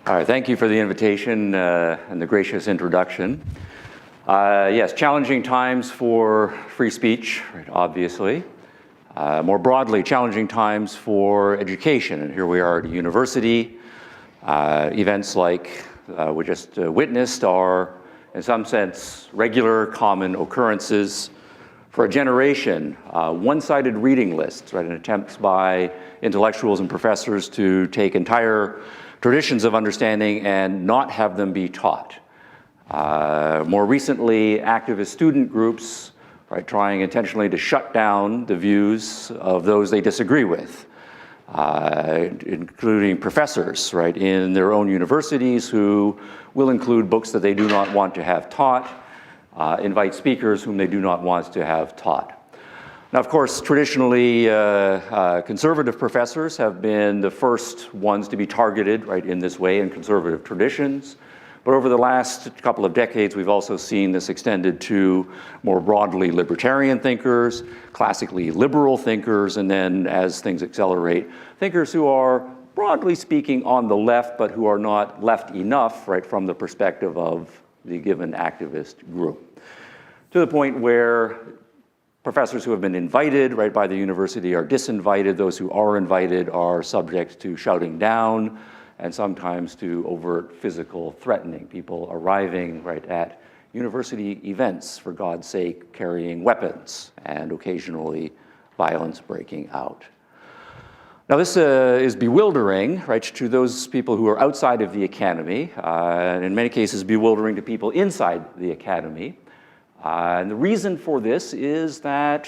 All right, thank you for the invitation and the gracious introduction. Yes, challenging times for free speech, right, obviously. More broadly, challenging times for education. And here we are at a university. Events like we just witnessed are, in some sense, regular, common occurrences. For a generation, one-sided reading lists, right, and attempts by intellectuals and professors to take entire traditions of understanding and not have them be taught. More recently, activist student groups, right, trying intentionally to shut down the views of those they disagree with, including professors, right, in their own universities who will include books that they do not want to have taught, invite speakers whom they do not want to have taught. Now, of course, traditionally, conservative professors have been the first ones to be targeted, right, in this way in conservative traditions. But over the last couple of decades, we've also seen this extended to more broadly libertarian thinkers, classically liberal thinkers, and then as things accelerate, thinkers who are broadly speaking on the left, but who are not left enough, right, from the perspective of the given activist group. To the point where professors who have been invited, right, by the university are disinvited. Those who are invited are subject to shouting down and sometimes to overt physical threatening. People arriving, right, at university events, for God's sake, carrying weapons and occasionally violence breaking out. Now, this is bewildering, right, to those people who are outside of the academy, and in many cases bewildering to people inside the academy. And the reason for this is that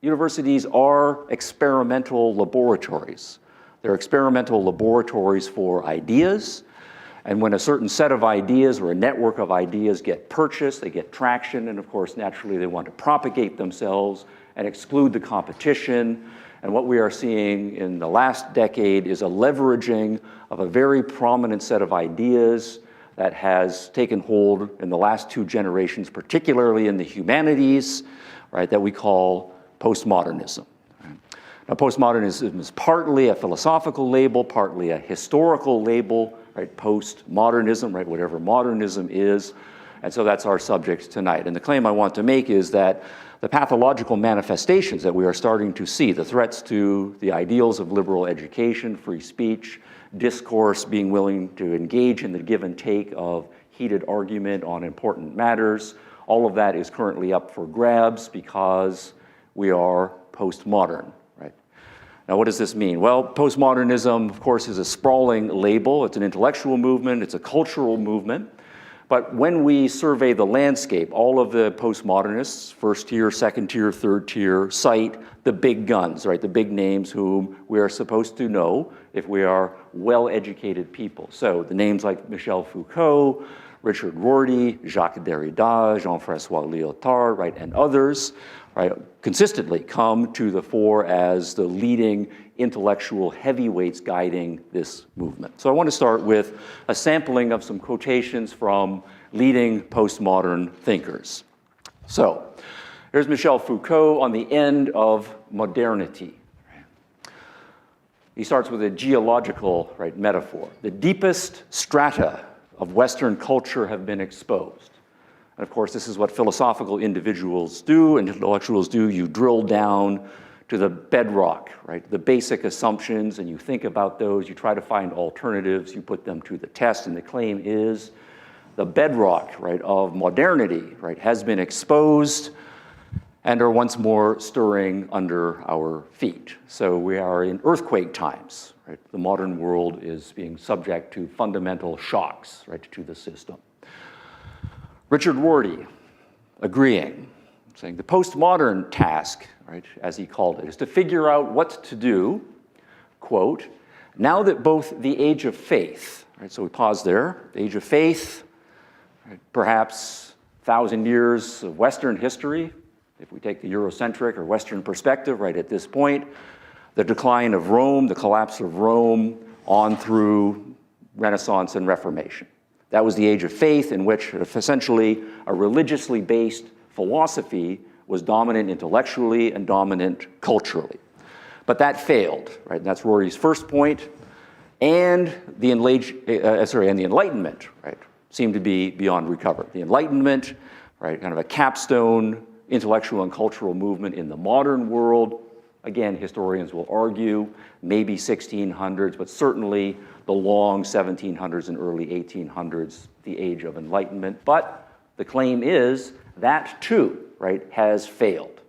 universities are experimental laboratories. They're experimental laboratories for ideas, and when a certain set of ideas or a network of ideas get purchased, they get traction, and of course, naturally, they want to propagate themselves and exclude the competition. And what we are seeing in the last decade is a leveraging of a very prominent set of ideas that has taken hold in the last two generations, particularly in the humanities, right, that we call postmodernism. Now, postmodernism is partly a philosophical label, partly a historical label, right, postmodernism, right, whatever modernism is. And so that's our subject tonight. And the claim I want to make is that the pathological manifestations that we are starting to see, the threats to the ideals of liberal education, free speech, discourse, being willing to engage in the give and take of heated argument on important matters, all of that is currently up for grabs because we are postmodern, right? Now, what does this mean? Well, postmodernism, of course, is a sprawling label. It's an intellectual movement. It's a cultural movement. But when we survey the landscape, all of the postmodernists, first tier, second tier, third tier, cite the big guns, right? The big names whom we are supposed to know if we are well-educated people. So the names like Michel Foucault, Richard Rorty, Jacques Derrida, Jean-François Lyotard, right, and others, right, consistently come to the fore as the leading intellectual heavyweights guiding this movement. So I want to start with a sampling of some quotations from leading postmodern thinkers. So here's Michel Foucault on the end of modernity. He starts with a geological, right, metaphor. The deepest strata of Western culture have been exposed. And of course, this is what philosophical individuals do and intellectuals do. You drill down to the bedrock, right, the basic assumptions, and you think about those. You try to find alternatives. You put them to the test, and the claim is the bedrock, right, of modernity, right, has been exposed and are once more stirring under our feet. So we are in earthquake times, right? The modern world is being subject to fundamental shocks, right, to the system. Richard Rorty, agreeing, saying the postmodern task, right, as he called it, is to figure out what to do, quote, now that both the age of faith, right, so we pause there, the age of faith, right, perhaps 1,000 years of Western history, if we take the Eurocentric or Western perspective right at this point, the decline of Rome, the collapse of Rome on through Renaissance and Reformation. That was the age of faith in which essentially a religiously based philosophy was dominant intellectually and dominant culturally. But that failed, right? And that's Rory's first point. and the Enlightenment, right, seem to be beyond recovery. The Enlightenment, right, kind of a capstone intellectual and cultural movement in the modern world. Again, historians will argue maybe 1600s, but certainly the long 1700s and early 1800s, the age of enlightenment. But the claim is that too, right, has failed.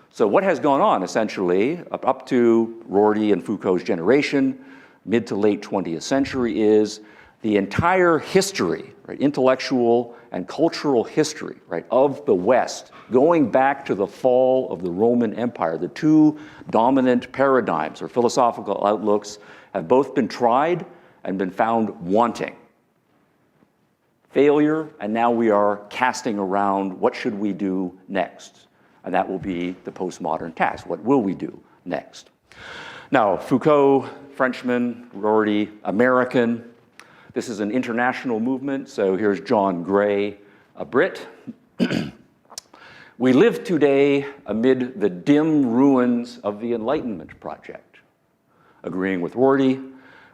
So what has gone on essentially up to Rorty and Foucault's generation, mid to late 20th century, is the entire history, right, intellectual and cultural history, right, of the West, going back to the fall of the Roman Empire. The two dominant paradigms or philosophical outlooks have both been tried and been found wanting. Failure, and now we are casting around what should we do next? And that will be the postmodern task. What will we do next? Now, Foucault, Frenchman, Rorty, American. This is an international movement, so here's John Gray, a Brit. We live today amid the dim ruins of the Enlightenment project, agreeing with Rorty,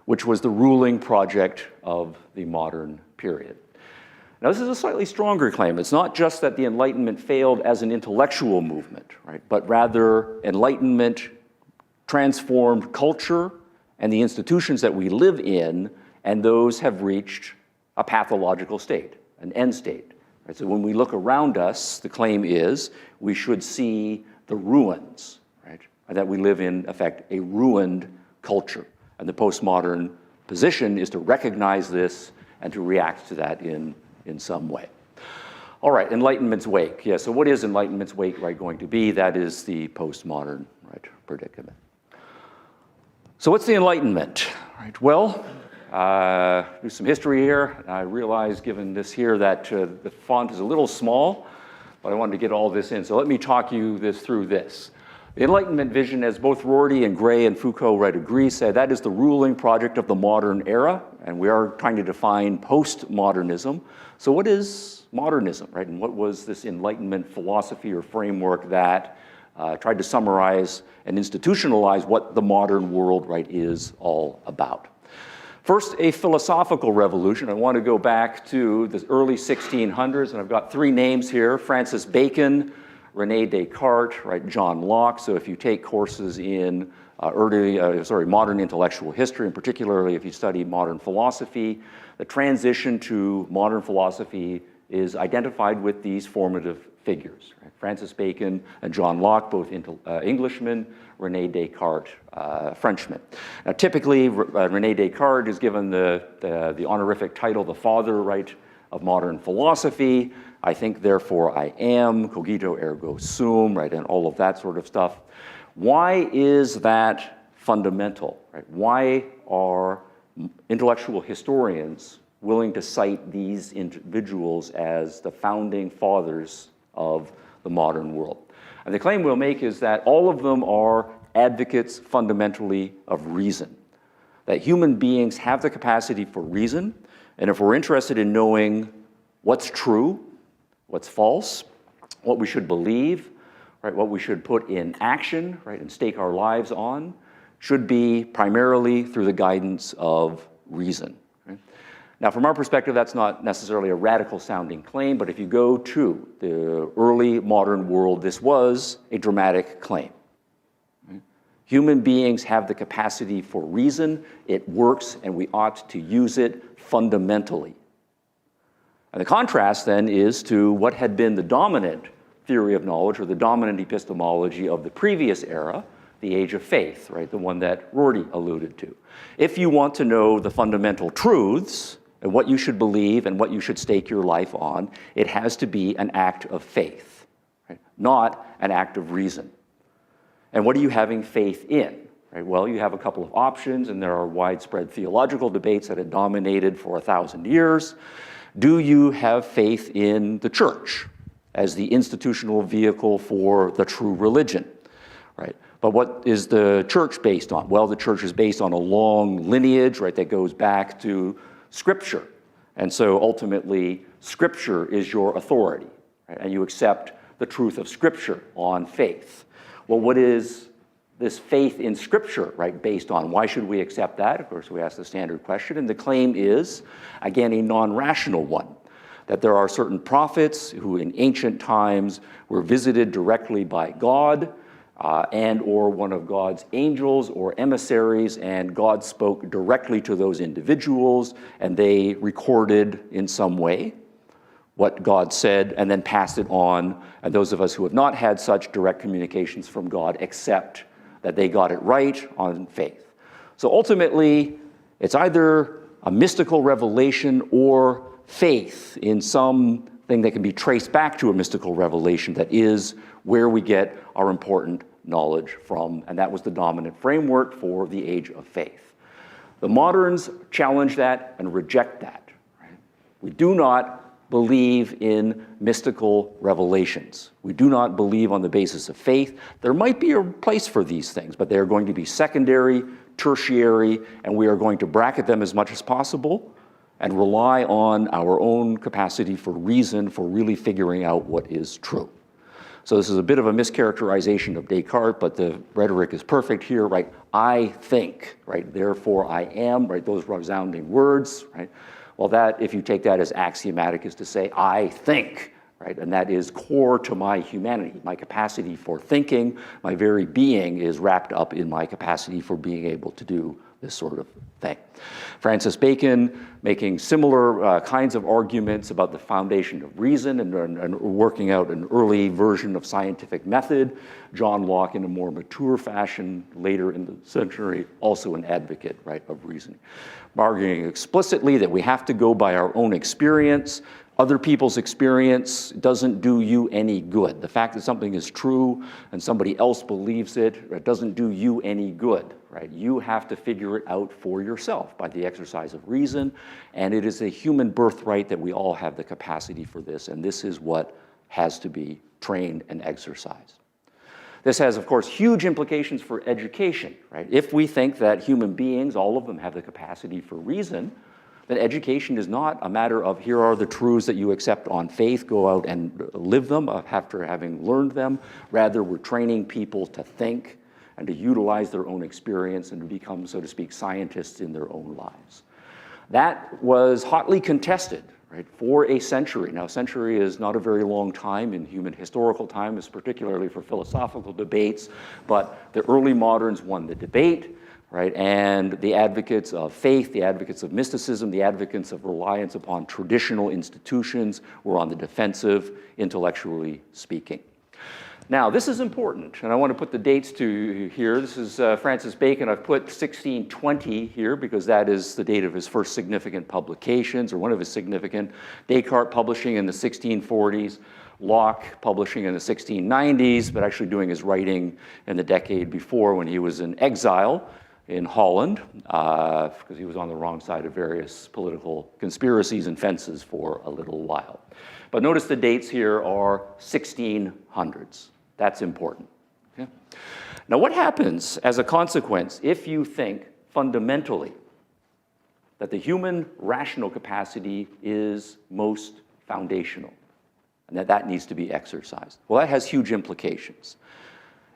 which was the ruling project of the modern period. Now, this is a slightly stronger claim. It's not just that the Enlightenment failed as an intellectual movement, right, but rather Enlightenment transformed culture and the institutions that we live in, and those have reached a pathological state, an end state. Right? So when we look around us, the claim is we should see the ruins, right? And that we live in effect, a ruined culture. And the postmodern position is to recognize this and to react to that in some way. All right, Enlightenment's wake. Yeah, so what is Enlightenment's wake, right, going to be? That is the postmodern, right, predicament. So what's the Enlightenment? Right, well, do some history here. I realize, given this here, that the font is a little small, but I wanted to get all this in. So let me talk you through this. The Enlightenment vision, as both Rorty and Gray and Foucault agree, said that is the ruling project of the modern era, and we are trying to define postmodernism. So what is modernism, right? And what was this Enlightenment philosophy or framework that tried to summarize and institutionalize what the modern world, right, is all about? First, a philosophical revolution. I want to go back to the early 1600s, and I've got three names here: Francis Bacon, René Descartes, right, John Locke. So if you take courses in modern intellectual history, and particularly if you study modern philosophy, the transition to modern philosophy is identified with these formative figures. Right? Francis Bacon and John Locke, both Englishmen, René Descartes, Frenchman. Now, typically, René Descartes is given the honorific title, the father, right, of modern philosophy. I think, therefore I am, cogito ergo sum, right, and all of that sort of stuff. Why is that fundamental, right? Why are intellectual historians willing to cite these individuals as the founding fathers of the modern world? And the claim we'll make is that all of them are advocates fundamentally of reason, that human beings have the capacity for reason, and if we're interested in knowing what's true, what's false, what we should believe, right, what we should put in action, right, and stake our lives on, should be primarily through the guidance of reason. Right? Now, from our perspective, that's not necessarily a radical sounding claim, but if you go to the early modern world, this was a dramatic claim. Right? Human beings have the capacity for reason, it works, and we ought to use it fundamentally. And the contrast then is to what had been the dominant theory of knowledge or the dominant epistemology of the previous era, the age of faith, right, the one that Rorty alluded to. If you want to know the fundamental truths and what you should believe and what you should stake your life on, it has to be an act of faith, right, not an act of reason. And what are you having faith in? Right? Well, you have a couple of options, and there are widespread theological debates that have dominated for 1,000 years. Do you have faith in the church as the institutional vehicle for the true religion? Right? But what is the church based on? Well, the church is based on a long lineage, right, that goes back to Scripture. And so ultimately, Scripture is your authority, right? And you accept the truth of Scripture on faith. Well, what is this faith in Scripture, right, based on? Why should we accept that? Of course, we ask the standard question, and the claim is, again, a non-rational one, that there are certain prophets who in ancient times were visited directly by God and or one of God's angels or emissaries, and God spoke directly to those individuals, and they recorded in some way what God said and then passed it on, and those of us who have not had such direct communications from God accept that they got it right on faith. So ultimately, it's either a mystical revelation or faith in something that can be traced back to a mystical revelation that is where we get our important knowledge from, and that was the dominant framework for the age of faith. The moderns challenge that and reject that. Right? We do not believe in mystical revelations. We do not believe on the basis of faith. There might be a place for these things, but they are going to be secondary, tertiary, and we are going to bracket them as much as possible and rely on our own capacity for reason for really figuring out what is true. So this is a bit of a mischaracterization of Descartes, but the rhetoric is perfect here, right? I think, right? Therefore I am, right? Those resounding words, right? Well, that, if you take that as axiomatic, is to say, I think, right? And that is core to my humanity. My capacity for thinking, my very being is wrapped up in my capacity for being able to do this sort of thing. Francis Bacon making similar kinds of arguments about the foundation of reason and working out an early version of scientific method. John Locke, in a more mature fashion later in the century, also an advocate, right, of reasoning. Arguing explicitly that we have to go by our own experience. Other people's experience doesn't do you any good. The fact that something is true and somebody else believes it, it doesn't do you any good, right? You have to figure it out for yourself by the exercise of reason, and it is a human birthright that we all have the capacity for this, and this is what has to be trained and exercised. This has, of course, huge implications for education, right? If we think that human beings, all of them, have the capacity for reason, then education is not a matter of here are the truths that you accept on faith, go out and live them after having learned them. Rather, we're training people to think and to utilize their own experience and to become, so to speak, scientists in their own lives. That was hotly contested, right, for a century. Now, a century is not a very long time in human historical time, it's particularly for philosophical debates, but the early moderns won the debate. Right? And the advocates of faith, the advocates of mysticism, the advocates of reliance upon traditional institutions were on the defensive, intellectually speaking. Now, this is important, and I want to put the dates to here. This is Francis Bacon. I've put 1620 here because that is the date of his first significant publications, or one of his significant. Descartes publishing in the 1640s. Locke publishing in the 1690s, but actually doing his writing in the decade before when he was in exile in Holland, because he was on the wrong side of various political conspiracies and fences for a little while. But notice the dates here are 1600s. That's important. Okay? Now, what happens as a consequence if you think fundamentally that the human rational capacity is most foundational and that needs to be exercised? Well, that has huge implications.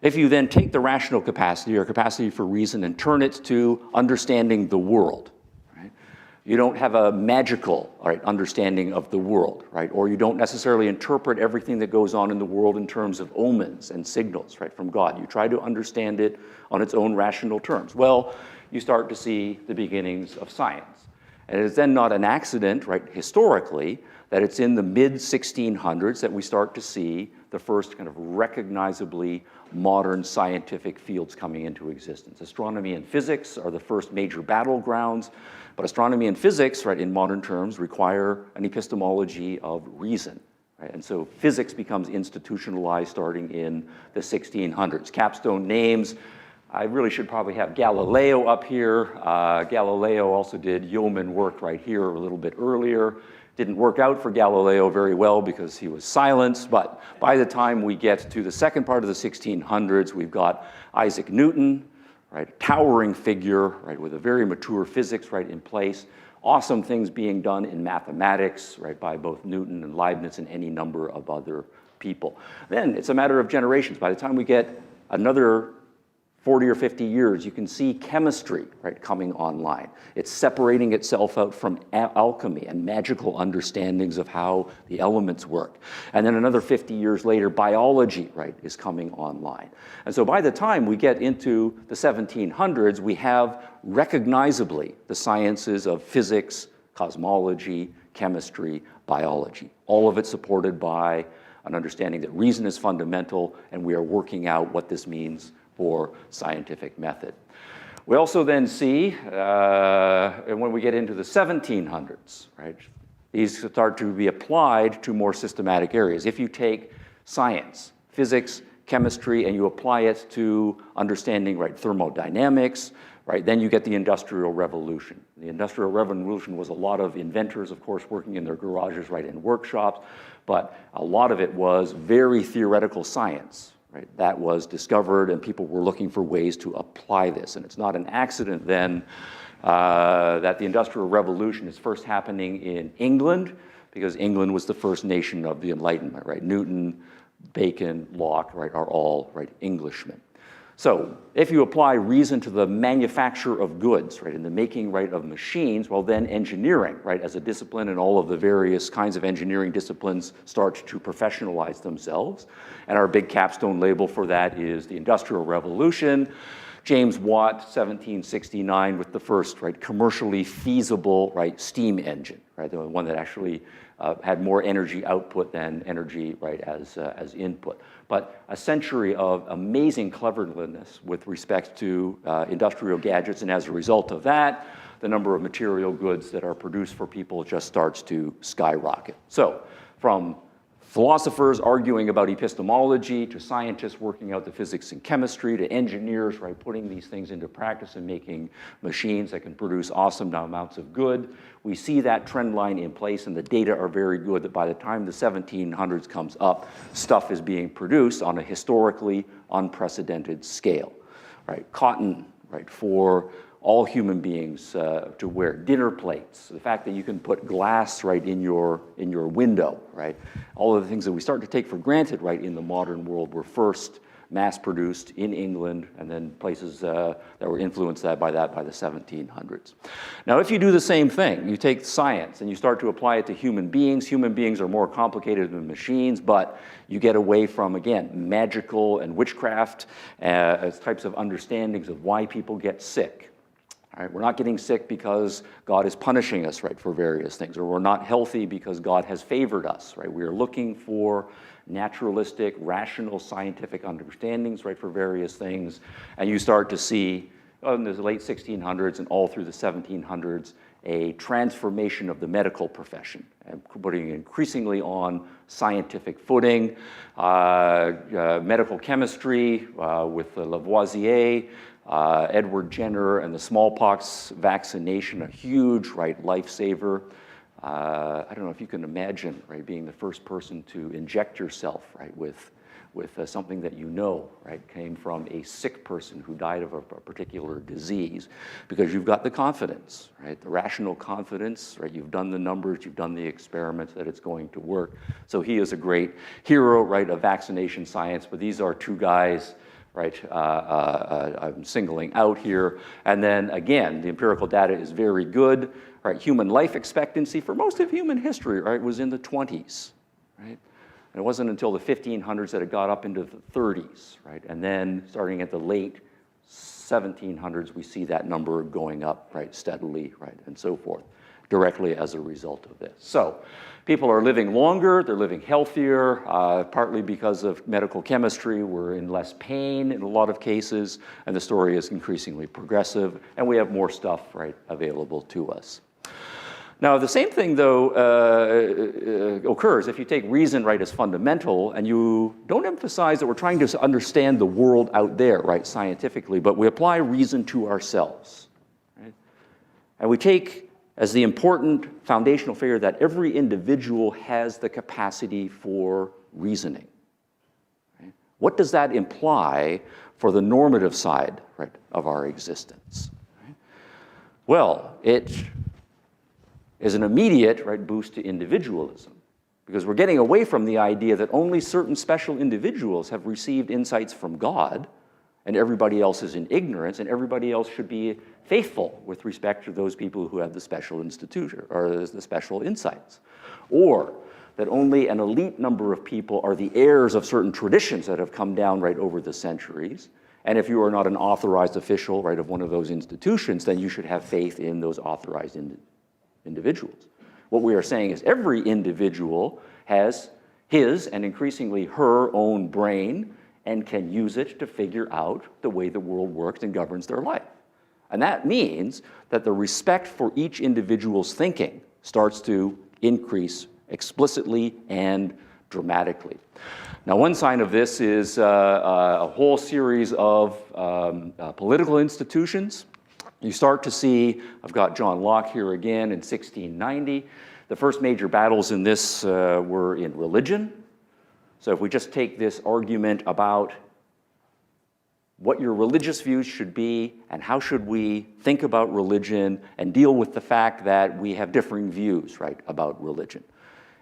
If you then take the rational capacity or capacity for reason and turn it to understanding the world, right? You don't have a magical, understanding of the world, right? Or you don't necessarily interpret everything that goes on in the world in terms of omens and signals, right, from God. You try to understand it on its own rational terms. Well, you start to see the beginnings of science. And it is then not an accident, right, historically, that it's in the mid-1600s that we start to see the first kind of recognizably modern scientific fields coming into existence. Astronomy and physics are the first major battlegrounds, but astronomy and physics, right, in modern terms, require an epistemology of reason. Right? And so physics becomes institutionalized starting in the 1600s. Capstone names, I really should probably have Galileo up here. Galileo also did yeoman work right here a little bit earlier. Didn't work out for Galileo very well because he was silenced, but by the time we get to the second part of the 1600s, we've got Isaac Newton, right, a towering figure, right, with a very mature physics, right, in place. Awesome things being done in mathematics, right, by both Newton and Leibniz and any number of other people. Then it's a matter of generations. By the time we get another 40 or 50 years, you can see chemistry, right, coming online. It's separating itself out from alchemy and magical understandings of how the elements work. And then another 50 years later, biology, right, is coming online. And so by the time we get into the 1700s, we have recognizably the sciences of physics, cosmology, chemistry, biology, all of it supported by an understanding that reason is fundamental, and we are working out what this means for scientific method. We also then see, and when we get into the 1700s, right, these start to be applied to more systematic areas. If you take science, physics, chemistry, and you apply it to understanding, right, thermodynamics, right, then you get the Industrial Revolution. The Industrial Revolution was a lot of inventors, of course, working in their garages, right, in workshops, but a lot of it was very theoretical science. Right, that was discovered, and people were looking for ways to apply this. And it's not an accident then that the Industrial Revolution is first happening in England, because England was the first nation of the Enlightenment. Right? Newton, Bacon, Locke, right, are all, right, Englishmen. So if you apply reason to the manufacture of goods, right, and the making, right, of machines, well, then engineering, right, as a discipline, and all of the various kinds of engineering disciplines start to professionalize themselves. And our big capstone label for that is the Industrial Revolution. James Watt, 1769, with the first, right, commercially feasible, right, steam engine, right, the one that actually had more energy output than energy, right, as input. But a century of amazing cleverness with respect to industrial gadgets, and as a result of that, the number of material goods that are produced for people just starts to skyrocket. So from philosophers arguing about epistemology, to scientists working out the physics and chemistry, to engineers, right, putting these things into practice and making machines that can produce awesome amounts of good. We see that trend line in place, and the data are very good that by the time the 1700s comes up, stuff is being produced on a historically unprecedented scale. Right? Cotton, right, for all human beings to wear, dinner plates, the fact that you can put glass, right, in your window, right? All of the things that we start to take for granted, right, in the modern world were first mass-produced in England, and then places that were influenced by the 1700s. Now, if you do the same thing, you take science and you start to apply it to human beings are more complicated than machines, but you get away from, again, magical and witchcraft as types of understandings of why people get sick. All right, we're not getting sick because God is punishing us, right, for various things, or we're not healthy because God has favored us, right? We are looking for naturalistic, rational, scientific understandings, right, for various things, and you start to see, in the late 1600s and all through the 1700s, a transformation of the medical profession, and putting increasingly on scientific footing, medical chemistry with Lavoisier, Edward Jenner, and the smallpox vaccination, a huge, right, lifesaver. I don't know if you can imagine, right, being the first person to inject yourself, right, with something that you know, right, came from a sick person who died of a particular disease, because you've got the confidence, right, the rational confidence, right, you've done the numbers, you've done the experiments that it's going to work. So he is a great hero, right, of vaccination science, but these are two guys, right, I'm singling out here. And then again, the empirical data is very good, right? Human life expectancy for most of human history, right, was in the 20s, right? And it wasn't until the 1500s that it got up into the 30s, right? And then starting at the late 1700s, we see that number going up, right, steadily, right, and so forth, directly as a result of this. So people are living longer, they're living healthier, partly because of medical chemistry. We're in less pain in a lot of cases, and the story is increasingly progressive, and we have more stuff, right, available to us. Now, the same thing, though, occurs if you take reason, right, as fundamental, and you don't emphasize that we're trying to understand the world out there, right, scientifically, but we apply reason to ourselves, right? And we take as the important foundational figure that every individual has the capacity for reasoning. Right? What does that imply for the normative side, right, of our existence? Right? Well, it is an immediate, right, boost to individualism, because we're getting away from the idea that only certain special individuals have received insights from God, and everybody else is in ignorance, and everybody else should be faithful with respect to those people who have the special institution or the special insights. Or that only an elite number of people are the heirs of certain traditions that have come down right over the centuries. And if you are not an authorized official, right, of one of those institutions, then you should have faith in those authorized individuals. What we are saying is every individual has his and increasingly her own brain and can use it to figure out the way the world works and governs their life. And that means that the respect for each individual's thinking starts to increase explicitly and dramatically. Now, one sign of this is a whole series of political institutions. You start to see, I've got John Locke here again in 1690. The first major battles in this were in religion. So if we just take this argument about what your religious views should be and how should we think about religion and deal with the fact that we have differing views, right, about religion.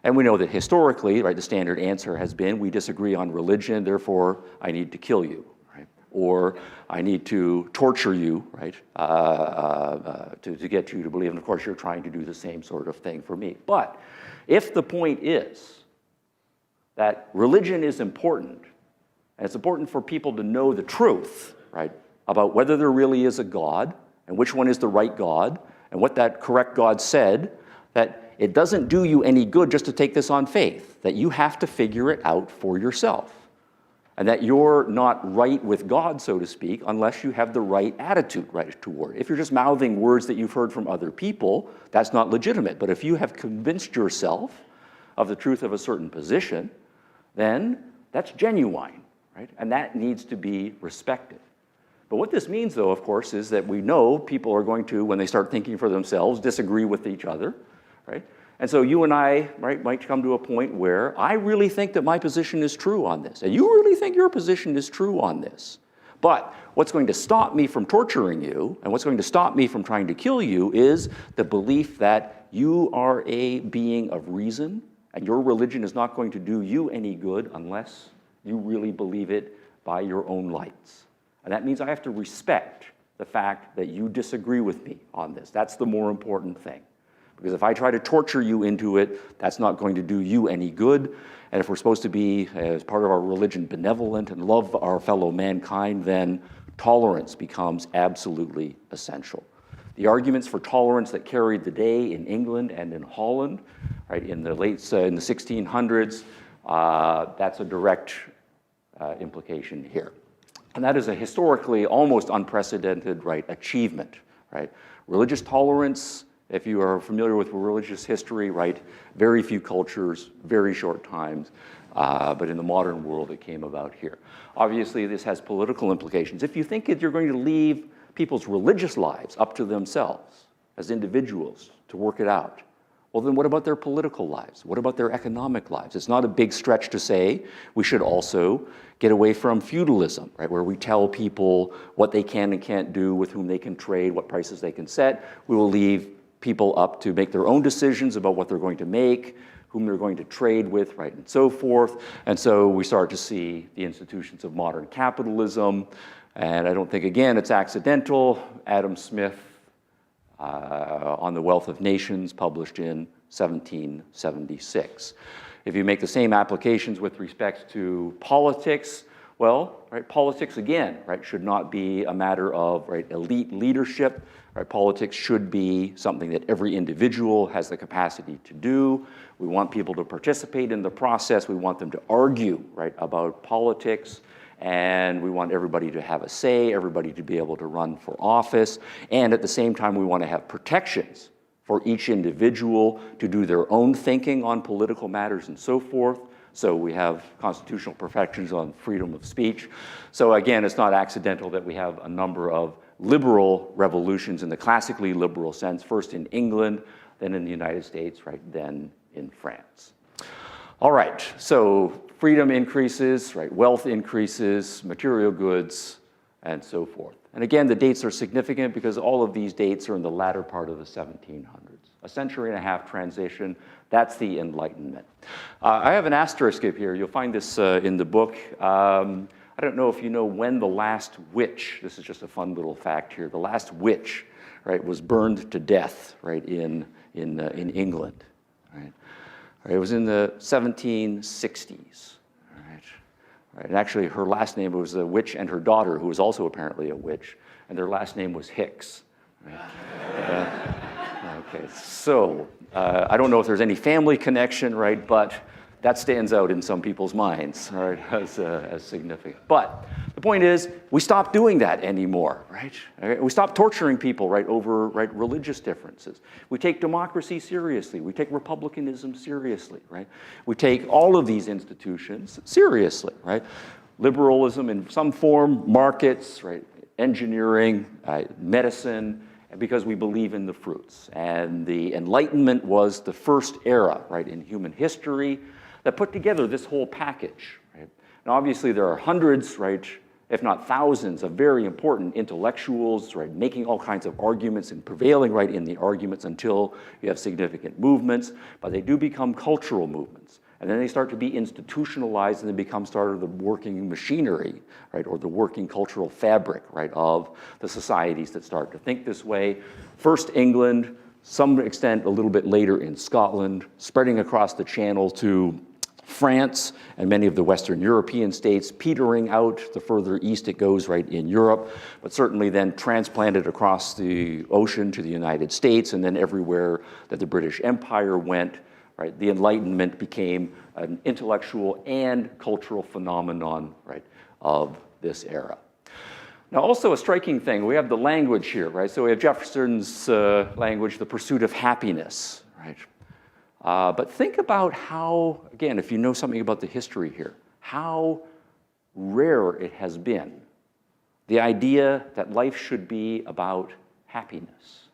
And we know that historically, right, the standard answer has been, we disagree on religion, therefore I need to kill you, right? Or I need to torture you, right, to get you to believe. And of course, you're trying to do the same sort of thing for me. But if the point is that religion is important, and it's important for people to know the truth, right, about whether there really is a God, and which one is the right God, and what that correct God said, that it doesn't do you any good just to take this on faith, that you have to figure it out for yourself, and that you're not right with God, so to speak, unless you have the right attitude right toward it. If you're just mouthing words that you've heard from other people, that's not legitimate. But if you have convinced yourself of the truth of a certain position, then that's genuine, right? And that needs to be respected. But what this means, though, of course, is that we know people are going to, when they start thinking for themselves, disagree with each other, right? And so you and I, right, might come to a point where I really think that my position is true on this, and you really think your position is true on this. But what's going to stop me from torturing you, and what's going to stop me from trying to kill you, is the belief that you are a being of reason, and your religion is not going to do you any good unless you really believe it by your own lights. And that means I have to respect the fact that you disagree with me on this. That's the more important thing. Because if I try to torture you into it, that's not going to do you any good. And if we're supposed to be, as part of our religion, benevolent and love our fellow mankind, then tolerance becomes absolutely essential. The arguments for tolerance that carried the day in England and in Holland, right, in the 1600s, that's a direct implication here. And that is a historically almost unprecedented, right, achievement, right? Religious tolerance, if you are familiar with religious history, right, very few cultures, very short times, but in the modern world it came about here. Obviously this has political implications. If you think that you're going to leave people's religious lives up to themselves as individuals to work it out, well then what about their political lives? What about their economic lives? It's not a big stretch to say we should also get away from feudalism, right, where we tell people what they can and can't do, with whom they can trade, what prices they can set. We will leave people up to make their own decisions about what they're going to make, whom they're going to trade with, right, and so forth. And so we start to see the institutions of modern capitalism. And I don't think, again, it's accidental. Adam Smith on the Wealth of Nations, published in 1776. If you make the same applications with respect to politics, well, right, politics, again, right, should not be a matter of, right, elite leadership. Right, politics should be something that every individual has the capacity to do. We want people to participate in the process. We want them to argue, right, about politics. And we want everybody to have a say, everybody to be able to run for office. And at the same time, we want to have protections for each individual to do their own thinking on political matters and so forth. So we have constitutional protections on freedom of speech. So again, it's not accidental that we have a number of liberal revolutions in the classically liberal sense, first in England, then in the United States, right, then in France. All right, so freedom increases, right, wealth increases, material goods, and so forth. And again, the dates are significant because all of these dates are in the latter part of the 1700s. A century and a half transition, that's the Enlightenment. I have an asterisk up here. You'll find this in the book. I I don't know if you know when the last witch, this is just a fun little fact here, the last witch, right, was burned to death, right, in England, right? It was in the 1760s, right? And actually, her last name was a witch and her daughter, who was also apparently a witch, and their last name was Hicks. Right? Okay, so I don't know if there's any family connection, right? But that stands out in some people's minds, right, as significant. But the point is, we stopped doing that anymore, right? We stopped torturing people, right, over religious differences. We take democracy seriously. We take republicanism seriously, right? We take all of these institutions seriously, right? Liberalism in some form, markets, right, engineering, medicine, because we believe in the fruits. And the Enlightenment was the first era, right, in human history that put together this whole package, right? And obviously there are hundreds, right, if not thousands, of very important intellectuals, right, making all kinds of arguments and prevailing, right, in the arguments until you have significant movements, but they do become cultural movements. And then they start to be institutionalized and they become sort of the working machinery, right, or the working cultural fabric, right, of the societies that start to think this way. First England, some extent a little bit later in Scotland, spreading across the channel to France and many of the Western European states, petering out the further east it goes, right, in Europe, but certainly then transplanted across the ocean to the United States, and then everywhere that the British Empire went, right, the Enlightenment became an intellectual and cultural phenomenon, right, of this era. Now, also a striking thing, we have the language here, right? So we have Jefferson's language, the pursuit of happiness, right? But think about how, again, if you know something about the history here, how rare it has been, the idea that life should be about happiness,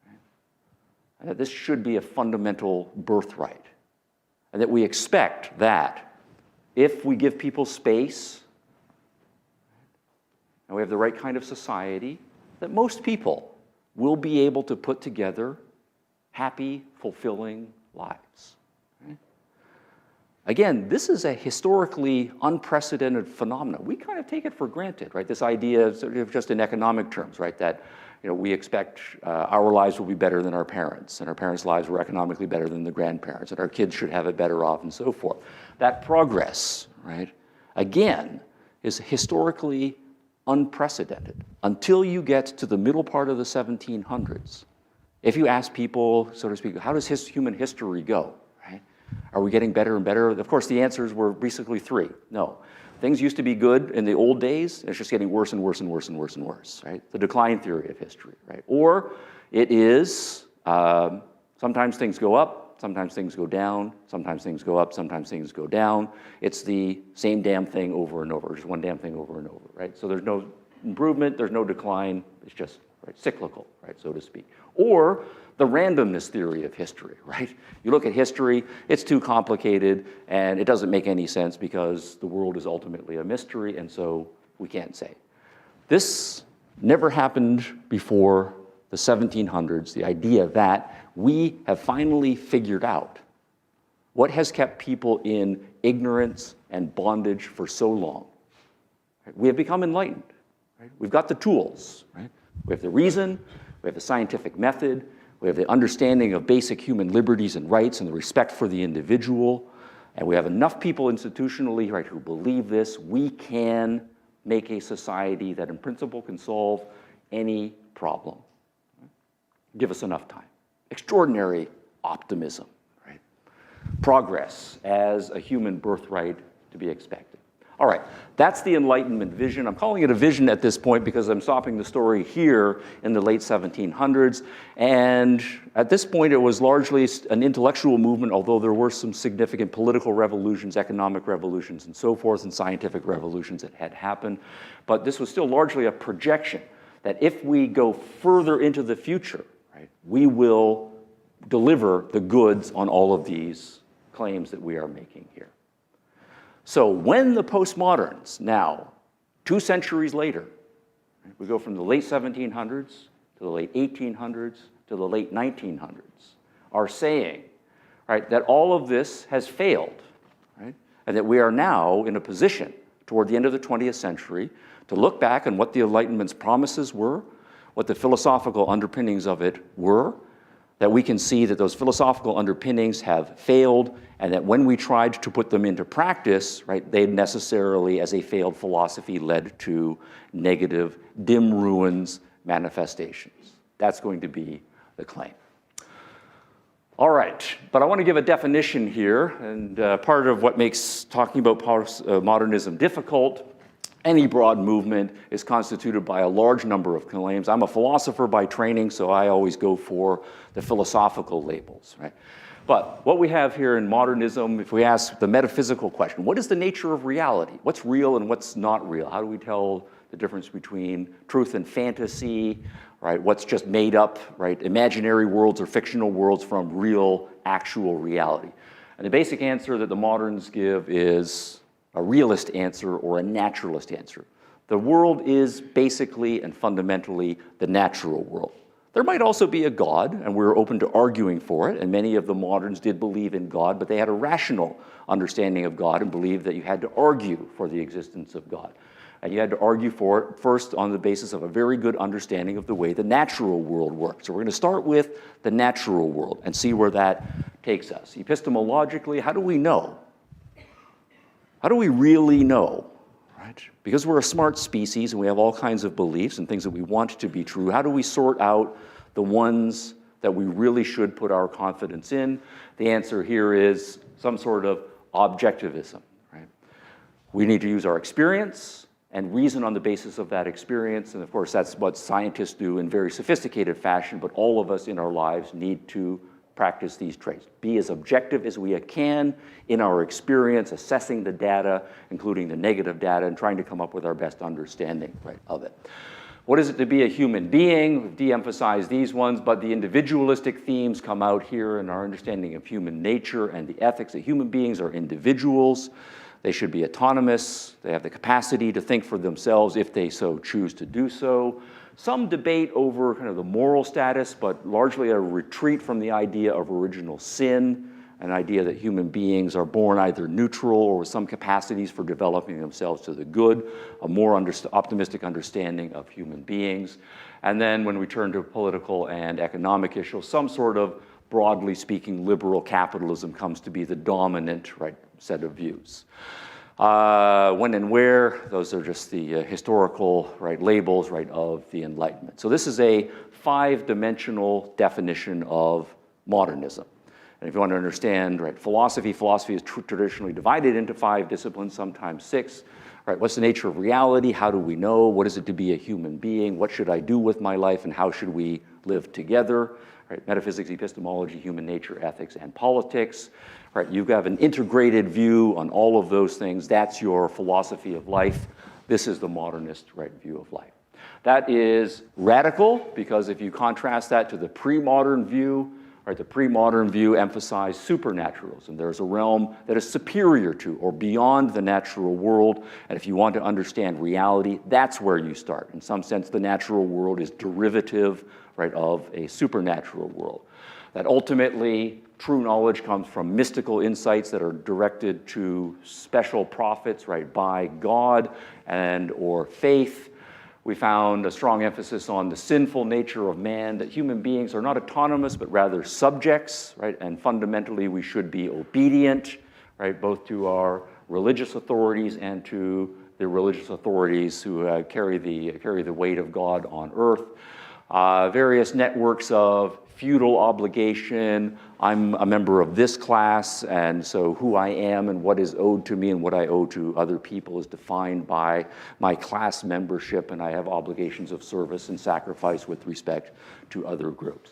right? And that this should be a fundamental birthright, and that we expect that if we give people space, and we have the right kind of society, that most people will be able to put together happy, fulfilling lives. Right? Again, this is a historically unprecedented phenomenon. We kind of take it for granted, right? This idea, sort of just in economic terms, right, that we expect our lives will be better than our parents, and our parents' lives were economically better than the grandparents, and our kids should have it better off, and so forth. That progress, right, again, is historically unprecedented until you get to the middle part of the 1700s. If you ask people, so to speak, how does human history go, right? Are we getting better and better? Of course, the answers were basically three. No. Things used to be good in the old days, and it's just getting worse and worse and worse and worse and worse, right? The decline theory of history, right? Or it is, sometimes things go up, sometimes things go down, sometimes things go up, sometimes things go down. It's the same damn thing over and over, just one damn thing over and over, right? So there's no improvement, there's no decline, it's just, right, cyclical, right, so to speak. Or the randomness theory of history, right? You look at history, it's too complicated, and it doesn't make any sense because the world is ultimately a mystery, and so we can't say. This never happened before the 1700s, the idea that we have finally figured out what has kept people in ignorance and bondage for so long. Right? We have become enlightened. Right? We've got the tools. Right? We have the reason, we have the scientific method, we have the understanding of basic human liberties and rights and the respect for the individual, and we have enough people institutionally, right, who believe this. We can make a society that in principle can solve any problem. Right? Give us enough time. Extraordinary optimism, right? Progress as a human birthright to be expected. All right, that's the Enlightenment vision. I'm calling it a vision at this point because I'm stopping the story here in the late 1700s. And at this point, it was largely an intellectual movement, although there were some significant political revolutions, economic revolutions, and so forth, and scientific revolutions that had happened. But this was still largely a projection that if we go further into the future, right, we will deliver the goods on all of these claims that we are making here. So when the postmoderns, now 2 centuries later, we go from the late 1700s to the late 1800s to the late 1900s, are saying, right, that all of this has failed, right, and that we are now in a position toward the end of the 20th century to look back on what the Enlightenment's promises were, what the philosophical underpinnings of it were, that we can see that those philosophical underpinnings have failed, and that when we tried to put them into practice, right, they necessarily, as a failed philosophy, led to negative, dim ruins manifestations. That's going to be the claim. All right, but I want to give a definition here, and part of what makes talking about postmodernism difficult, any broad movement is constituted by a large number of claims. I'm a philosopher by training, so I always go for the philosophical labels, right? But what we have here in modernism, if we ask the metaphysical question, what is the nature of reality? What's real and what's not real? How do we tell the difference between truth and fantasy, right? What's just made up, right? Imaginary worlds or fictional worlds from real, actual reality. And the basic answer that the moderns give is a realist answer or a naturalist answer. The world is basically and fundamentally the natural world. There might also be a God, and we're open to arguing for it, and many of the moderns did believe in God, but they had a rational understanding of God and believed that you had to argue for the existence of God. And you had to argue for it first on the basis of a very good understanding of the way the natural world works. So we're going to start with the natural world and see where that takes us. Epistemologically, how do we know? How do we really know, right? Because we're a smart species and we have all kinds of beliefs and things that we want to be true, how do we sort out the ones that we really should put our confidence in? The answer here is some sort of objectivism, right? We need to use our experience and reason on the basis of that experience, and of course that's what scientists do in very sophisticated fashion, but all of us in our lives need to practice these traits. Be as objective as we can in our experience, assessing the data, including the negative data, and trying to come up with our best understanding, right, of it. What is it to be a human being? We've de-emphasized these ones, but the individualistic themes come out here in our understanding of human nature and the ethics that human beings are individuals. They should be autonomous. They have the capacity to think for themselves if they so choose to do so. Some debate over kind of the moral status, but largely a retreat from the idea of original sin, an idea that human beings are born either neutral or with some capacities for developing themselves to the good, a more optimistic understanding of human beings. And then when we turn to political and economic issues, some sort of, broadly speaking, liberal capitalism comes to be the dominant, right, set of views. When and where, those are just the historical, right, labels, right, of the Enlightenment. So this is a five-dimensional definition of modernism. And if you want to understand, right, philosophy is traditionally divided into 5 disciplines, sometimes 6. Right, what's the nature of reality? How do we know? What is it to be a human being? What should I do with my life? And how should we live together? Right, metaphysics, epistemology, human nature, ethics, and politics. Right, you have an integrated view on all of those things. That's your philosophy of life. This is the modernist, right, view of life. That is radical, because if you contrast that to the pre-modern view, right, the pre-modern view emphasized supernaturalism. There's a realm that is superior to or beyond the natural world, and if you want to understand reality, that's where you start. In some sense, the natural world is derivative, right, of a supernatural world. That ultimately, true knowledge comes from mystical insights that are directed to special prophets, right, by God and or faith. We found a strong emphasis on the sinful nature of man, that human beings are not autonomous, but rather subjects, right? And fundamentally, we should be obedient, right? Both to our religious authorities and to the religious authorities who carry the weight of God on earth. Various networks of feudal obligation. I'm a member of this class, and so who I am and what is owed to me and what I owe to other people is defined by my class membership, and I have obligations of service and sacrifice with respect to other groups.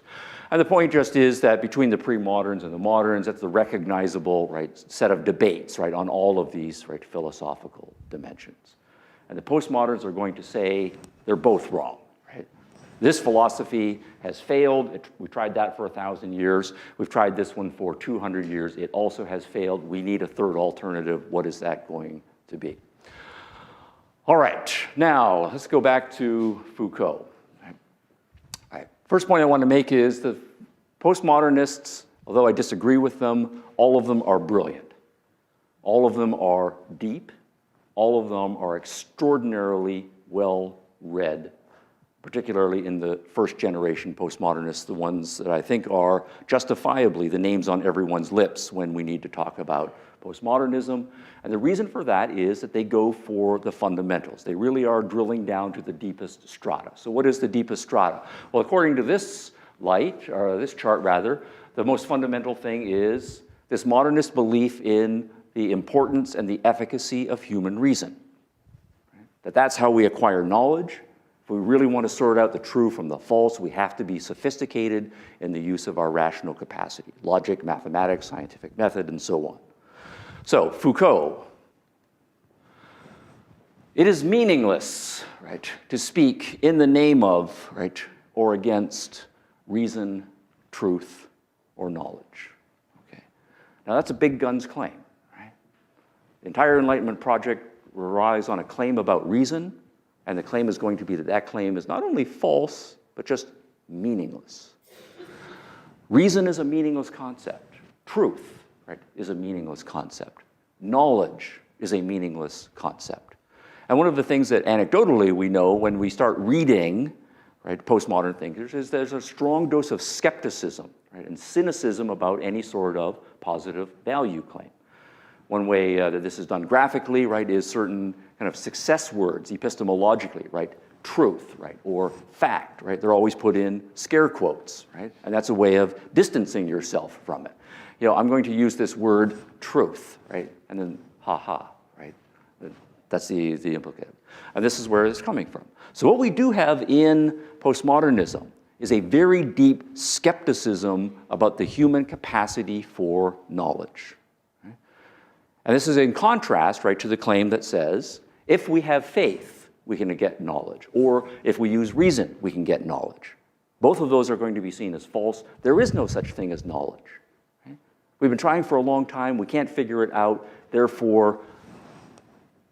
And the point just is that between the pre-moderns and the moderns, that's the recognizable, right, set of debates, right, on all of these, right, philosophical dimensions. And the postmoderns are going to say they're both wrong. This philosophy has failed. We tried that for 1,000 years. We've tried this one for 200 years. It also has failed. We need a third alternative. What is that going to be? All right, now let's go back to Foucault. All right. First point I want to make is the postmodernists, although I disagree with them, all of them are brilliant. All of them are deep. All of them are extraordinarily well read, particularly in the first generation postmodernists, the ones that I think are justifiably the names on everyone's lips when we need to talk about postmodernism. And the reason for that is that they go for the fundamentals. They really are drilling down to the deepest strata. So what is the deepest strata? Well, according to this this chart rather, the most fundamental thing is this modernist belief in the importance and the efficacy of human reason. That's how we acquire knowledge. If we really want to sort out the true from the false, we have to be sophisticated in the use of our rational capacity, logic, mathematics, scientific method, and so on. So, Foucault. It is meaningless, right, to speak in the name of, right, or against reason, truth, or knowledge. Okay. Now that's a big guns claim, right? The entire Enlightenment project relies on a claim about reason, and the claim is going to be that that claim is not only false, but just meaningless. Reason is a meaningless concept. Truth, right, is a meaningless concept. Knowledge is a meaningless concept. And one of the things that anecdotally we know when we start reading, right, postmodern thinkers is there's a strong dose of skepticism, right, and cynicism about any sort of positive value claim. One way that this is done graphically, right, is certain kind of success words epistemologically, right? Truth, right, or fact, right? They're always put in scare quotes, right? And that's a way of distancing yourself from it. You know, I'm going to use this word truth, right? And then ha-ha, right? That's the implicative. And this is where it's coming from. So what we do have in postmodernism is a very deep skepticism about the human capacity for knowledge. Right? And this is in contrast, right, to the claim that says, if we have faith, we can get knowledge. Or if we use reason, we can get knowledge. Both of those are going to be seen as false. There is no such thing as knowledge. Right? We've been trying for a long time. We can't figure it out. Therefore,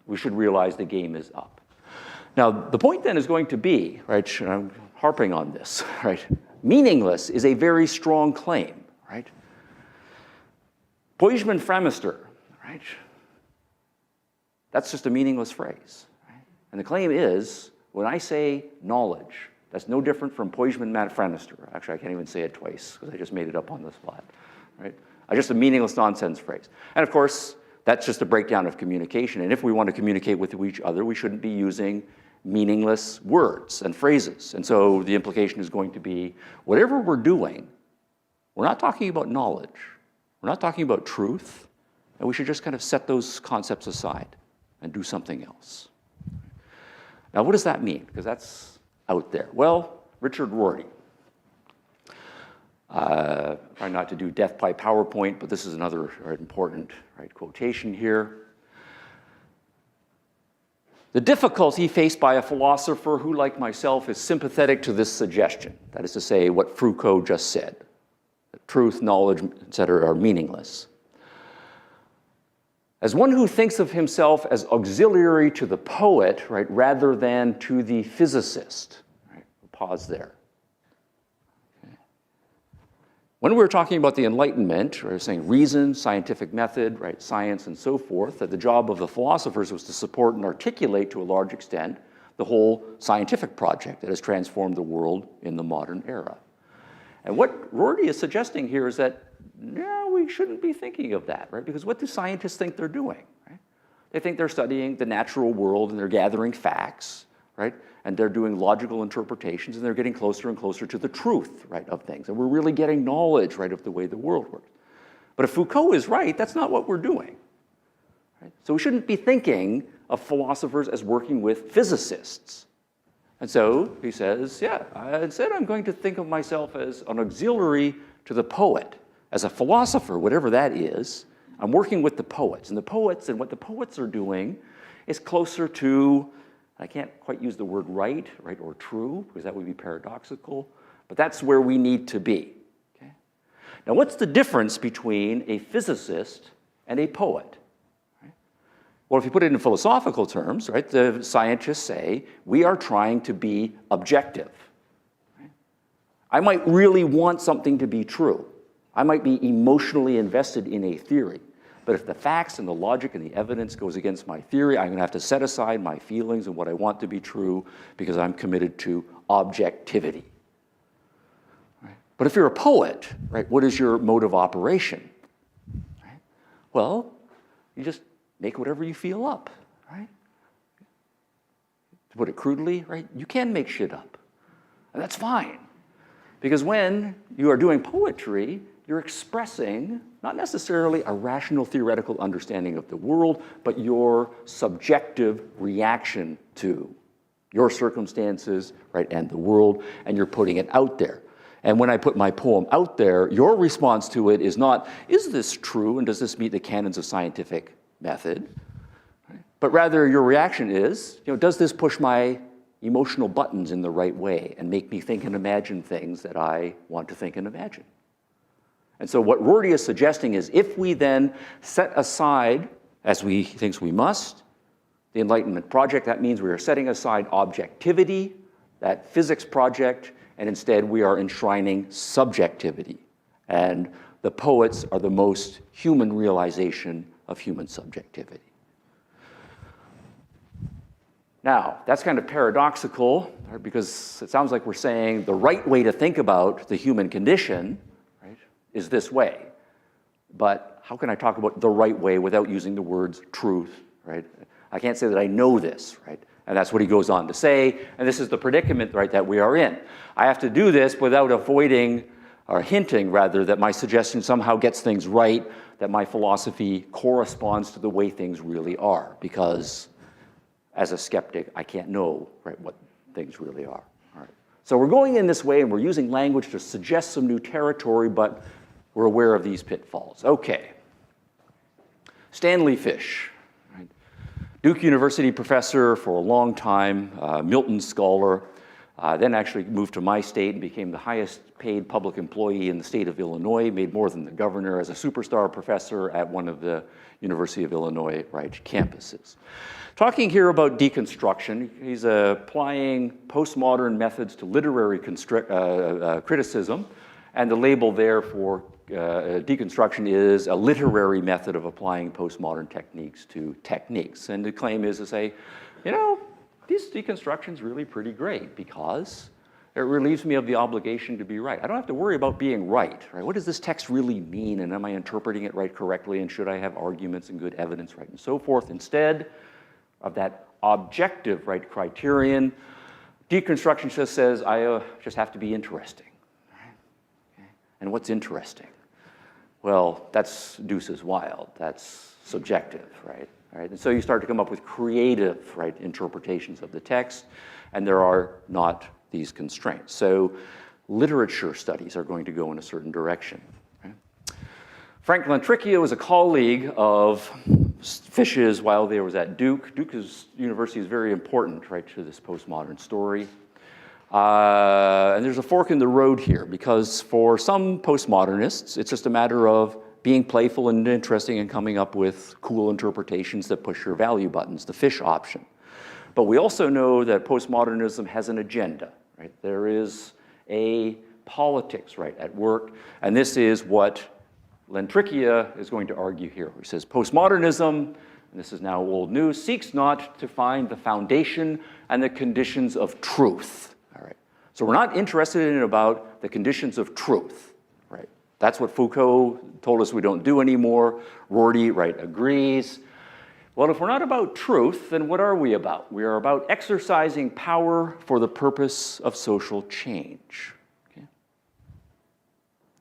we should realize the game is up. Now, the point then is going to be, right, and I'm harping on this, right, meaningless is a very strong claim, right? Posmodernismo Fremister, right? That's just a meaningless phrase. Right? And the claim is, when I say knowledge, that's no different from Posmodernismo Fremister. Actually, I can't even say it twice, because I just made it up on the spot, right? Just a meaningless nonsense phrase. And of course, that's just a breakdown of communication. And if we want to communicate with each other, we shouldn't be using meaningless words and phrases. And so the implication is going to be, whatever we're doing, we're not talking about knowledge. We're not talking about truth. And we should just kind of set those concepts aside and do something else. Now, what does that mean? Because that's out there. Well, Richard Rorty. Try not to do death by PowerPoint, but this is another important quotation here. The difficulty faced by a philosopher who, like myself, is sympathetic to this suggestion, that is to say, what Foucault just said, that truth, knowledge, etc., are meaningless. As one who thinks of himself as auxiliary to the poet, right, rather than to the physicist. Right, we'll pause there. Okay. When we were talking about the Enlightenment, we were saying reason, scientific method, right, science, and so forth, that the job of the philosophers was to support and articulate to a large extent the whole scientific project that has transformed the world in the modern era. And what Rorty is suggesting here is that, no, we shouldn't be thinking of that, right? Because what do scientists think they're doing, right? They think they're studying the natural world and they're gathering facts, right? And they're doing logical interpretations and they're getting closer and closer to the truth, right, of things. And we're really getting knowledge, right, of the way the world works. But if Foucault is right, that's not what we're doing, right? So we shouldn't be thinking of philosophers as working with physicists. And so he says, yeah, instead I'm going to think of myself as an auxiliary to the poet. As a philosopher, whatever that is, I'm working with the poets. And the poets and what the poets are doing is closer to, I can't quite use the word right, or true, because that would be paradoxical, but that's where we need to be. Okay? Now, what's the difference between a physicist and a poet? Right? Well, if you put it in philosophical terms, right, the scientists say, we are trying to be objective. Right? I might really want something to be true. I might be emotionally invested in a theory, But if the facts and the logic and the evidence goes against my theory, I'm going to have to set aside my feelings and what I want to be true because I'm committed to objectivity. Right? But if you're a poet, right, what is your mode of operation? Right? Well, you just make whatever you feel up, right? To put it crudely, right, you can make shit up. And that's fine. Because when you are doing poetry, you're expressing not necessarily a rational theoretical understanding of the world, but your subjective reaction to your circumstances, right, and the world, and you're putting it out there. And when I put my poem out there, your response to it is not, is this true and does this meet the canons of scientific method? Right? But rather your reaction is, does this push my emotional buttons in the right way and make me think and imagine things that I want to think and imagine? And so what Rorty is suggesting is if we then set aside, as we think we must, the Enlightenment project, that means we are setting aside objectivity, that physics project, and instead we are enshrining subjectivity. And the poets are the most human realization of human subjectivity. Now, that's kind of paradoxical, right, because it sounds like we're saying the right way to think about the human condition, right, is this way. But how can I talk about the right way without using the words truth, right? I can't say that I know this, right? And that's what he goes on to say, and this is the predicament, right, that we are in. I have to do this without avoiding, or hinting rather, that my suggestion somehow gets things right, that my philosophy corresponds to the way things really are, because as a skeptic, I can't know, right, what things really are. All right. So we're going in this way, and we're using language to suggest some new territory, but we're aware of these pitfalls. Okay. Stanley Fish, right? Duke University professor for a long time, Milton scholar, then actually moved to my state and became the highest paid public employee in the state of Illinois, made more than the governor as a superstar professor at one of the University of Illinois, right, campuses. Talking here about deconstruction, he's applying postmodern methods to literary criticism, and the label there for deconstruction is a literary method of applying postmodern techniques to techniques. And the claim is to say, this deconstruction's really pretty great because it relieves me of the obligation to be right. I don't have to worry about being right? What does this text really mean, and am I interpreting it right correctly, and should I have arguments and good evidence, right, and so forth. Instead of that objective, right, criterion, deconstruction just says, I just have to be interesting. Right? Okay. And what's interesting? Well, that's deuces wild. That's subjective, right? Right? And so you start to come up with creative, right, interpretations of the text, and there are not these constraints. So literature studies are going to go in a certain direction. Right? Frank Lantricchia was a colleague of Fish's while they was at Duke. Duke University is very important, right, to this postmodern story. And there's a fork in the road here because for some postmodernists, it's just a matter of being playful and interesting and coming up with cool interpretations that push your value buttons, the Fish option. But we also know that postmodernism has an agenda, right? There is a politics, right, at work, and this is what Lantricchia is going to argue here. He says, postmodernism, and this is now old news, seeks not to find the foundation and the conditions of truth. All right. So we're not interested in about the conditions of truth, right? That's what Foucault told us we don't do anymore. Rorty, right, agrees. Well, if we're not about truth, then what are we about? We are about exercising power for the purpose of social change. Okay?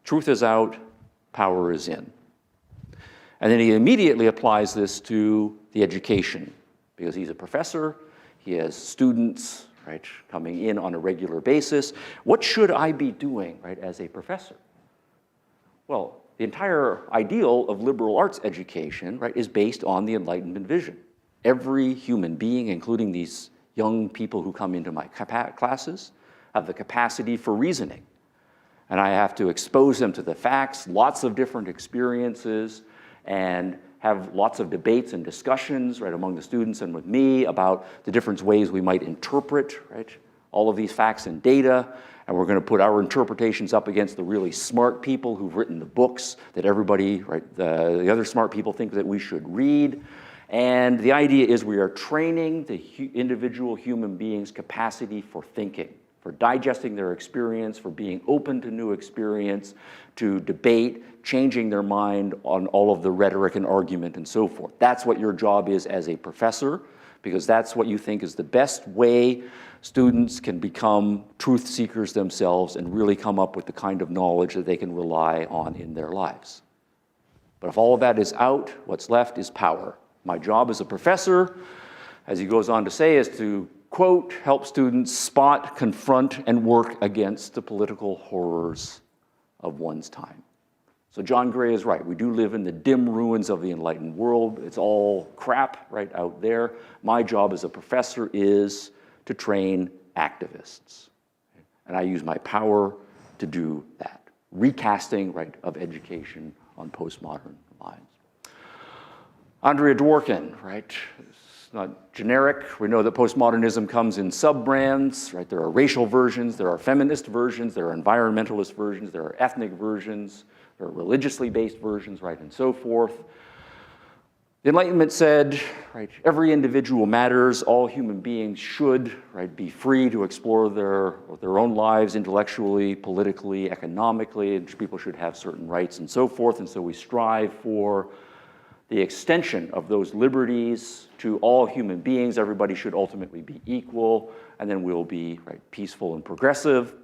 Truth is out, power is in. And then he immediately applies this to the education, because he's a professor, he has students, right, coming in on a regular basis. What should I be doing, right, as a professor? Well, the entire ideal of liberal arts education, right, is based on the Enlightenment vision. Every human being, including these young people who come into my classes, have the capacity for reasoning. And I have to expose them to the facts, lots of different experiences, and have lots of debates and discussions, right, among the students and with me about the different ways we might interpret, right, all of these facts and data, and we're going to put our interpretations up against the really smart people who've written the books that everybody, right, the other smart people think that we should read. And the idea is we are training the individual human being's capacity for thinking, for digesting their experience, for being open to new experience, to debate, changing their mind on all of the rhetoric and argument and so forth. That's what your job is as a professor, because that's what you think is the best way students can become truth seekers themselves and really come up with the kind of knowledge that they can rely on in their lives. But if all of that is out, what's left is power. My job as a professor, as he goes on to say, is to, quote, help students spot, confront, and work against the political horrors of one's time. So John Gray is right. We do live in the dim ruins of the enlightened world. It's all crap right out there. My job as a professor is to train activists. And I use my power to do that. Recasting, right, of education on postmodern lines. Andrea Dworkin, right? It's not generic. We know that postmodernism comes in sub-brands, right? There are racial versions, there are feminist versions, there are environmentalist versions, there are ethnic versions, there are religiously based versions, right, and so forth. The Enlightenment said, right, every individual matters, all human beings should, right, be free to explore their own lives intellectually, politically, economically, and people should have certain rights and so forth, and so we strive for the extension of those liberties to all human beings. Everybody should ultimately be equal, and then we'll be, right, peaceful and progressive.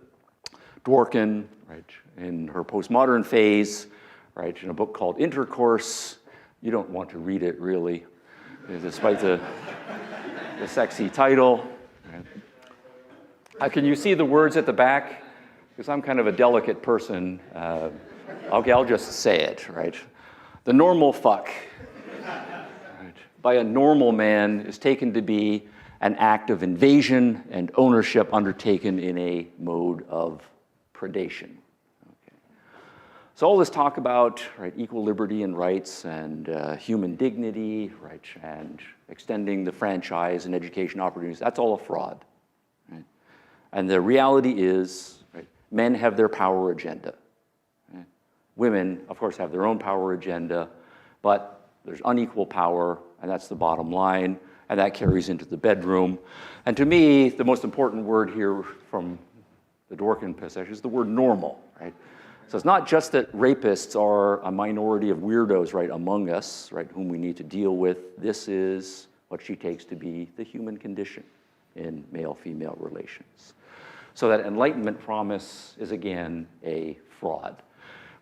Dworkin, right, in her postmodern phase, right, in a book called Intercourse, you don't want to read it really, despite the sexy title. Right. Can you see the words at the back? Because I'm kind of a delicate person. Okay, I'll just say it, right? The normal fuck, right, by a normal man is taken to be an act of invasion and ownership undertaken in a mode of predation. Okay. So all this talk about, right, equal liberty and rights and human dignity, right, and extending the franchise and education opportunities, that's all a fraud. Right? And the reality is, right, men have their power agenda. Women, of course, have their own power agenda, but there's unequal power, and that's the bottom line, and that carries into the bedroom. And to me, the most important word here from the Dworkin passage is the word normal, right? So it's not just that rapists are a minority of weirdos, right, among us, right, whom we need to deal with. This is what she takes to be the human condition in male-female relations. So that Enlightenment promise is, again, a fraud.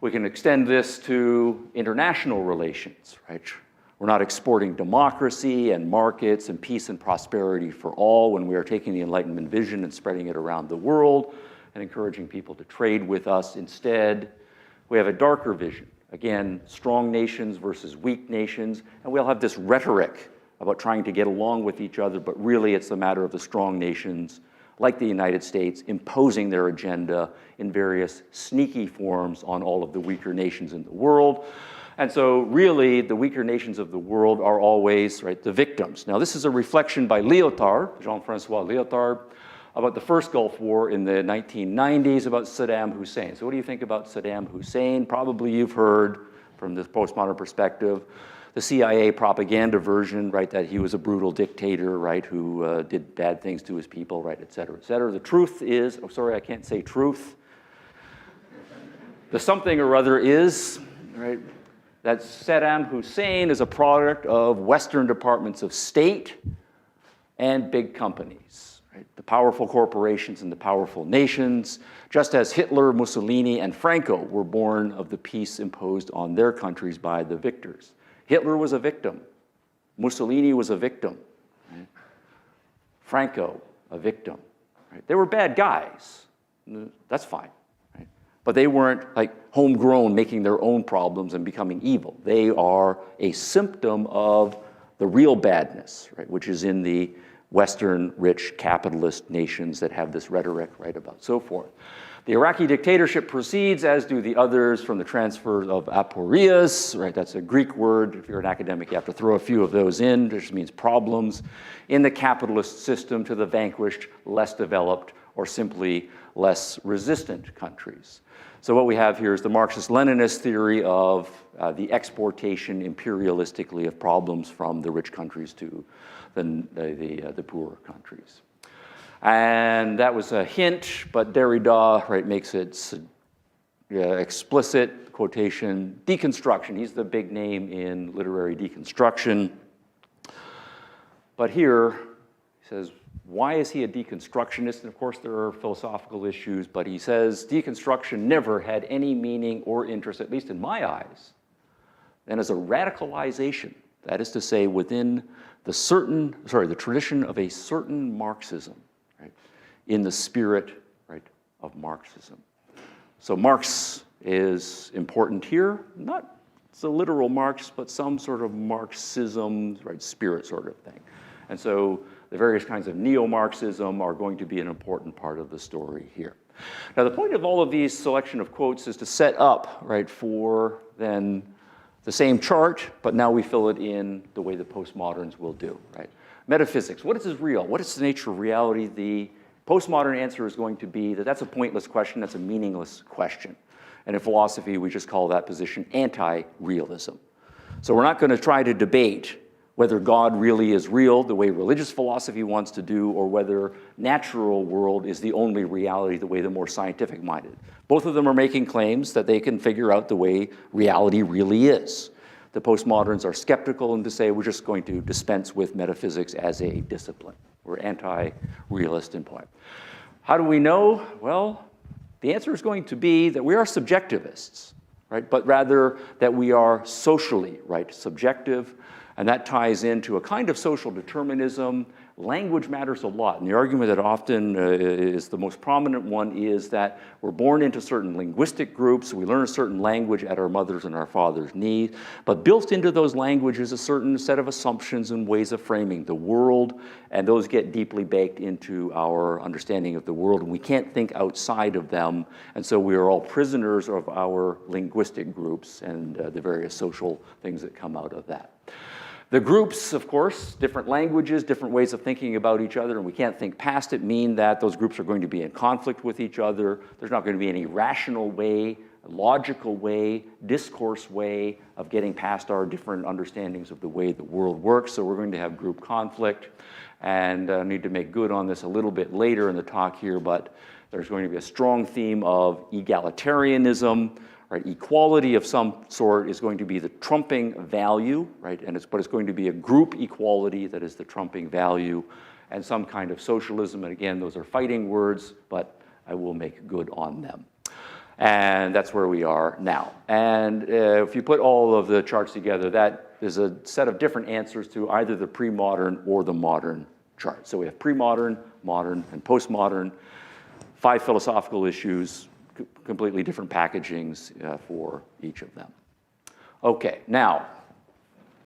We can extend this to international relations, right? We're not exporting democracy and markets and peace and prosperity for all when we are taking the Enlightenment vision and spreading it around the world and encouraging people to trade with us. Instead, we have a darker vision. Again, strong nations versus weak nations, and we all have this rhetoric about trying to get along with each other, but really it's a matter of the strong nations like the United States, imposing their agenda in various sneaky forms on all of the weaker nations in the world. And so really, the weaker nations of the world are always, right, the victims. Now, this is a reflection by Lyotard, Jean-Francois Lyotard, about the first Gulf War in the 1990s, about Saddam Hussein. So what do you think about Saddam Hussein? Probably you've heard from this postmodern perspective, the CIA propaganda version, right, that he was a brutal dictator, right, who did bad things to his people, right, et cetera, et cetera. The truth is, oh, sorry, I can't say truth. The something or other is, right, that Saddam Hussein is a product of Western departments of state and big companies, right, the powerful corporations and the powerful nations, just as Hitler, Mussolini, and Franco were born of the peace imposed on their countries by the victors. Hitler was a victim. Mussolini was a victim. Right? Franco, a victim. Right? They were bad guys. That's fine. Right? But they weren't like homegrown, making their own problems and becoming evil. They are a symptom of the real badness, right? Which is in the Western, rich, capitalist nations that have this rhetoric, right, about so forth. The Iraqi dictatorship proceeds, as do the others, from the transfer of aporias, right? That's a Greek word. If you're an academic, you have to throw a few of those in. It just means problems in the capitalist system to the vanquished, less developed, or simply less resistant countries. So what we have here is the Marxist-Leninist theory of the exportation imperialistically of problems from the rich countries to the poorer countries. And that was a hint, but Derrida, right, makes it explicit, quotation, deconstruction. He's the big name in literary deconstruction. But here, he says, why is he a deconstructionist? And of course, there are philosophical issues, but he says deconstruction never had any meaning or interest, at least in my eyes, than as a radicalization. That is to say, within the tradition of a certain Marxism, right, in the spirit, right, of Marxism. So Marx is important here, not the literal Marx, but some sort of Marxism, right, spirit sort of thing. And so the various kinds of neo-Marxism are going to be an important part of the story here. Now, the point of all of these selection of quotes is to set up, right, for then the same chart, but now we fill it in the way the postmoderns will do, right? Metaphysics, what is real? What is the nature of reality? The postmodern answer is going to be that that's a pointless question, that's a meaningless question. And in philosophy, we just call that position anti-realism. So we're not going to try to debate whether God really is real the way religious philosophy wants to do, or whether natural world is the only reality the way the more scientific-minded. Both of them are making claims that they can figure out the way reality really is. The postmoderns are skeptical and to say we're just going to dispense with metaphysics as a discipline. We're anti-realist in point. How do we know? Well, the answer is going to be that we are subjectivists, right? But rather that we are socially, right, subjective. And that ties into a kind of social determinism. Language matters a lot. And the argument that often is the most prominent one is that we're born into certain linguistic groups. We learn a certain language at our mother's and our father's knee. But built into those languages a certain set of assumptions and ways of framing the world. And those get deeply baked into our understanding of the world. And we can't think outside of them. And so we are all prisoners of our linguistic groups and the various social things that come out of that. The groups, of course, different languages, different ways of thinking about each other, and we can't think past it, mean that those groups are going to be in conflict with each other. There's not going to be any rational way, logical way, discourse way of getting past our different understandings of the way the world works, so we're going to have group conflict. And I need to make good on this a little bit later in the talk here, but there's going to be a strong theme of egalitarianism. Right, equality of some sort is going to be the trumping value, right? But it's going to be a group equality that is the trumping value, and some kind of socialism. And again, those are fighting words, but I will make good on them. And that's where we are now. And if you put all of the charts together, that is a set of different answers to either the pre-modern or the modern chart. So we have pre-modern, modern, and postmodern, 5 philosophical issues, completely different packagings for each of them. Okay, now,